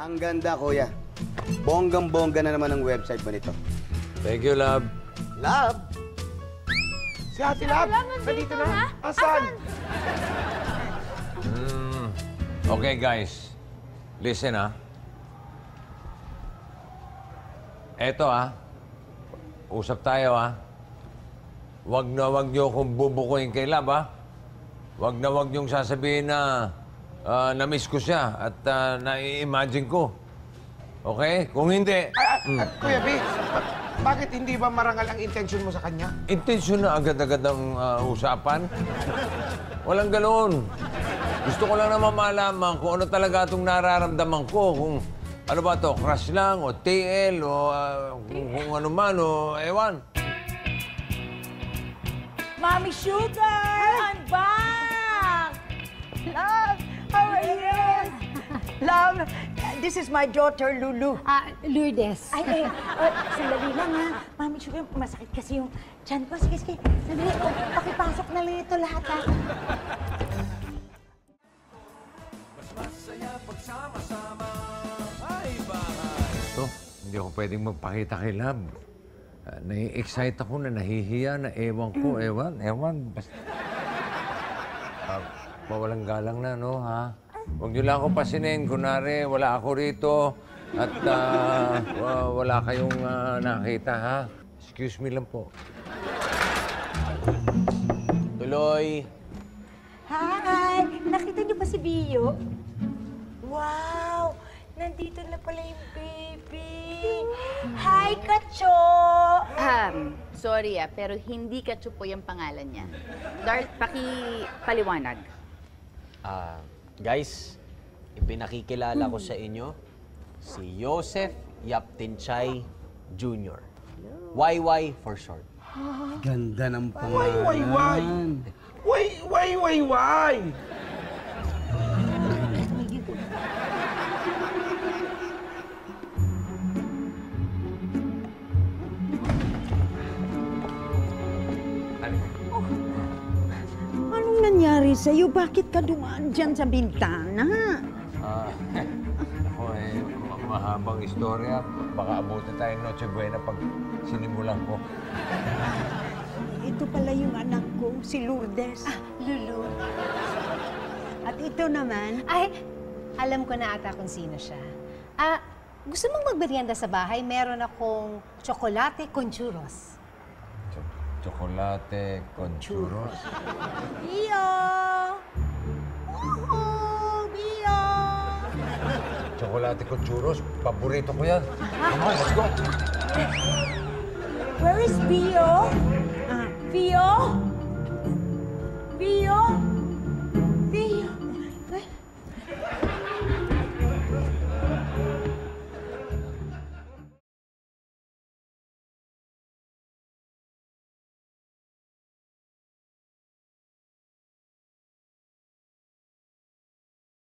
Ang ganda, kuya. Bonggang-bongga na naman ang website mo nito. Thank you, love. Love? Si Ate Lab, nandito na. Asan? Okay, guys. Listen, ha. Eto, ha. Usap tayo, ha. Wag niyo akong bubukuin kay Lab, ha. Wag niyong sasabihin na na-miss ko siya at nai-imagine ko. Okay? Kung hindi... Kuya B, bakit hindi ba marangal ang intention mo sa kanya? Intensyon na agad-agad ang usapan. Walang ganoon. Gusto ko lang naman malaman kung ano talaga itong nararamdaman ko. Kung ano ba to, crush lang o TL o kung ano man o ewan. Mommy Sugar! I'm back! Love, how are you? Love, this is my daughter, Lulu. Lourdes. Ay, sandali lang ha. Mami Sugar, masakit kasi yung tiyan ko. Sige. Sandali, pakipasok na lang ito lahat ha. Mas masaya pagsama-sama. Ay, bahay. Ito, hindi ako pwedeng magpakita kay Lab. Nai-excite ako na nahihiya na ewan ko, ewan. Basta... mawalang galang na, no, ha? Huwag niyo lang ako pasinin. Kunwari, wala ako rito at wala kayong nakita, ha? Excuse me lang po. Tuloy. Hi! Nakita niyo ba si Bio? Wow! Nandito na pala yung baby! Hi, Kacho! Sorry pero hindi Kacho po yung pangalan niya. Paliwanag. Guys, ipinakikilala ko sa inyo si Joseph Yaptinchay Jr. YY for short. Ganda ng pangalan. Why? Anong nangyari sa'yo? Bakit ka dumaan dyan sa bintana? Ako mahabang istorya. Baka abutin tayo ng Noche Buena pag sinimulan ko. Ito pala yung anak ko, si Lourdes. Lulu. At ito naman, Ay, alam ko na ata kung sino siya. Gusto mong magmerienda sa bahay? Meron akong tsokolate con churros. Chocolate con churros. Bio! Bio! Chocolate con churros. Paborito ko yan. Come on, let's go. Where is Bio?